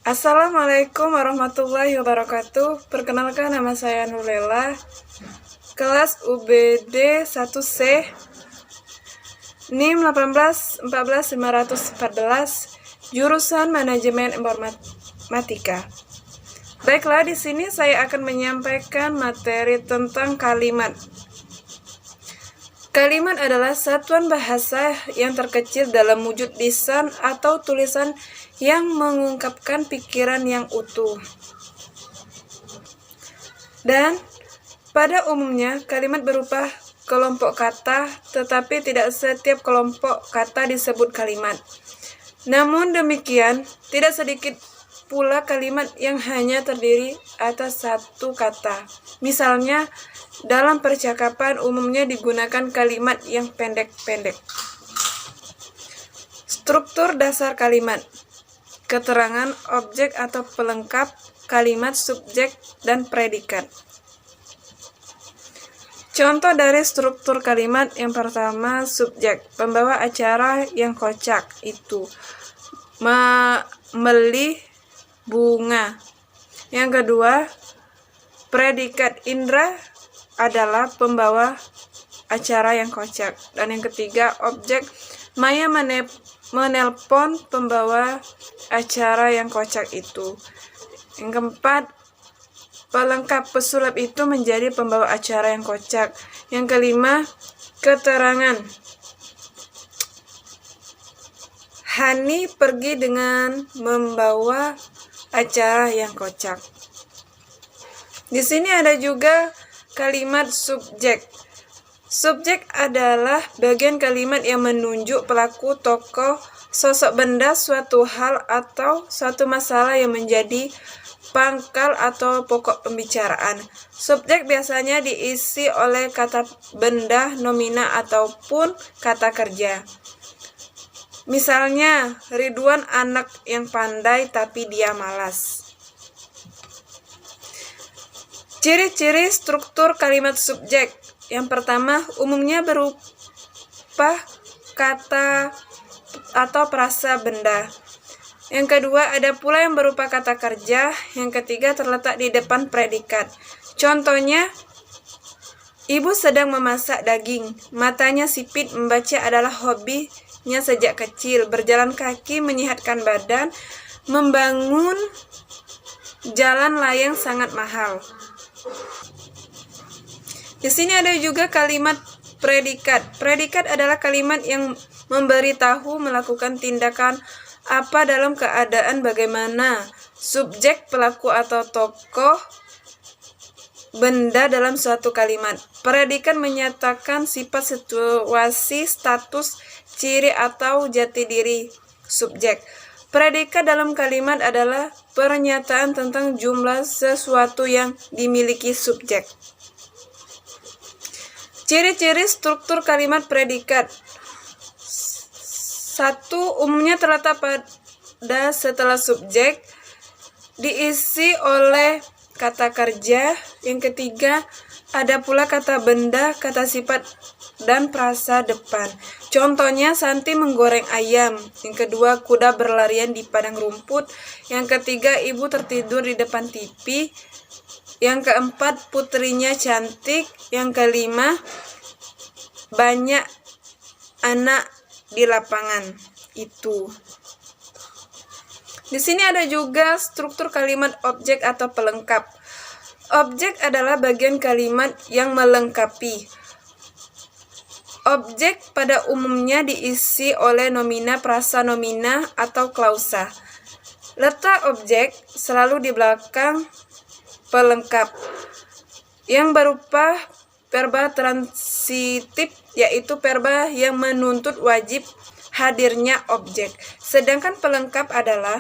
Assalamualaikum warahmatullahi wabarakatuh. Perkenalkan, nama saya Nurlela, kelas UBD 1C, NIM 1814514, jurusan Manajemen Informatika. Baiklah, di sini saya akan menyampaikan materi tentang kalimat. Kalimat adalah satuan bahasa yang terkecil dalam wujud lisan atau tulisan yang mengungkapkan pikiran yang utuh. Dan pada umumnya kalimat berupa kelompok kata, tetapi tidak setiap kelompok kata disebut kalimat. Namun demikian, tidak sedikit pula kalimat yang hanya terdiri atas satu kata. Misalnya, dalam percakapan umumnya digunakan kalimat yang pendek-pendek. Struktur dasar kalimat: keterangan, objek atau pelengkap, kalimat, subjek, dan predikat. Contoh dari struktur kalimat: yang pertama, subjek, pembawa acara yang kocak itu membeli bunga. Yang kedua, predikat, Indra adalah pembawa acara yang kocak. Dan yang ketiga, objek, Maya menelpon pembawa acara yang kocak itu. Yang keempat, pelengkap, pesulap itu menjadi pembawa acara yang kocak. Yang kelima, keterangan, Hani pergi dengan membawa acara yang kocak. Di sini ada juga kalimat subjek. Subjek adalah bagian kalimat yang menunjuk pelaku, tokoh, sosok, benda, suatu hal, atau suatu masalah yang menjadi pangkal atau pokok pembicaraan. Subjek biasanya diisi oleh kata benda, nomina, ataupun kata kerja. Misalnya, Ridwan anak yang pandai tapi dia malas. Ciri-ciri struktur kalimat subjek. Yang pertama, umumnya berupa kata atau frasa benda. Yang kedua, ada pula yang berupa kata kerja. Yang ketiga, terletak di depan predikat. Contohnya, ibu sedang memasak daging. Matanya sipit, membaca adalah hobinya sejak kecil. Berjalan kaki menyehatkan badan. Membangun jalan layang sangat mahal. Di sini ada juga kalimat predikat. Predikat adalah kalimat yang memberitahu melakukan tindakan apa dalam keadaan bagaimana. Subjek, pelaku atau tokoh, benda dalam suatu kalimat. Predikat menyatakan sifat, situasi, status, ciri atau jati diri subjek. Predikat dalam kalimat adalah pernyataan tentang jumlah sesuatu yang dimiliki subjek. Ciri-ciri struktur kalimat predikat. 1. Umumnya terletak pada setelah subjek, diisi oleh kata kerja. Yang ketiga, ada pula kata benda, kata sifat, dan frasa depan. Contohnya, Santi menggoreng ayam. Yang kedua, kuda berlarian di padang rumput. Yang ketiga, ibu tertidur di depan TV. Yang keempat, putrinya cantik. Yang kelima, banyak anak di lapangan itu. Di sini ada juga struktur kalimat objek atau pelengkap. Objek adalah bagian kalimat yang melengkapi. Objek pada umumnya diisi oleh nomina, frasa nomina, atau klausa. Letak objek selalu di belakang pelengkap yang berupa verba transitif, yaitu verba yang menuntut wajib hadirnya objek. Sedangkan pelengkap adalah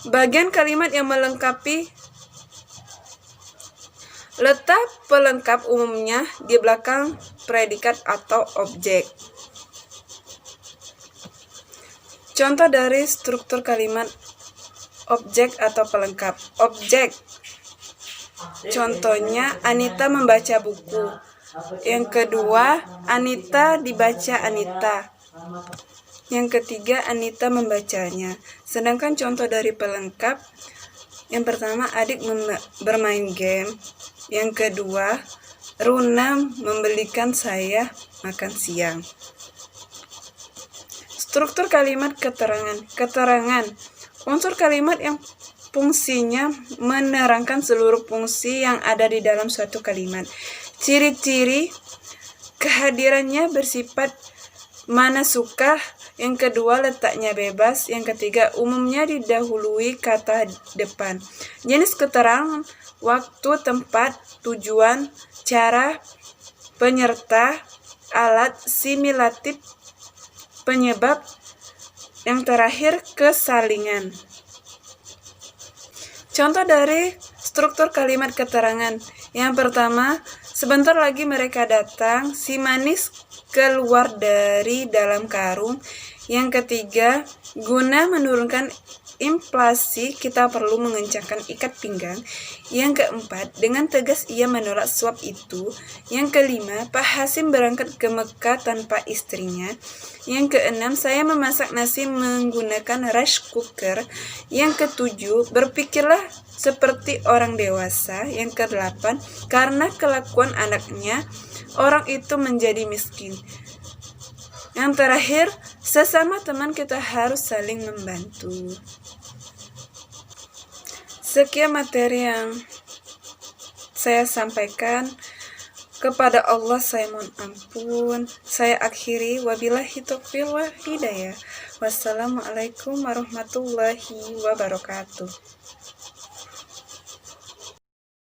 bagian kalimat yang melengkapi. Letak pelengkap umumnya di belakang predikat atau objek. Contoh dari struktur kalimat objek atau pelengkap. Objek, contohnya Anita membaca buku. Yang kedua, Anita dibaca Anita. Yang ketiga, Anita membacanya. Sedangkan contoh dari pelengkap, yang pertama, adik bermain game. Yang kedua, Runa membelikan saya makan siang. Struktur kalimat keterangan. Keterangan. Unsur kalimat yang fungsinya menerangkan seluruh fungsi yang ada di dalam suatu kalimat. Ciri-ciri kehadirannya bersifat mana suka. Yang kedua, letaknya bebas. Yang ketiga, umumnya didahului kata depan. Jenis keterangan, waktu, tempat, tujuan, cara, penyerta, alat, simulatif, penyebab. Yang terakhir, kesalingan. Contoh dari struktur kalimat keterangan. Yang pertama, sebentar lagi mereka datang. Si manis keluar dari dalam karung. Yang ketiga, guna menurunkan inflasi, kita perlu mengencangkan ikat pinggang. Yang keempat, dengan tegas ia menolak suap itu. Yang kelima, Pak Hasim berangkat ke Mekah tanpa istrinya. Yang keenam, saya memasak nasi menggunakan rice cooker. Yang ketujuh, berpikirlah seperti orang dewasa. Yang kedelapan, karena kelakuan anaknya, orang itu menjadi miskin. Yang terakhir, sesama teman kita harus saling membantu. Sekian materi yang saya sampaikan. Kepada Allah saya mohon ampun. Saya akhiri, wabillahi taufiq wal hidayah. Wassalamualaikum warahmatullahi wabarakatuh.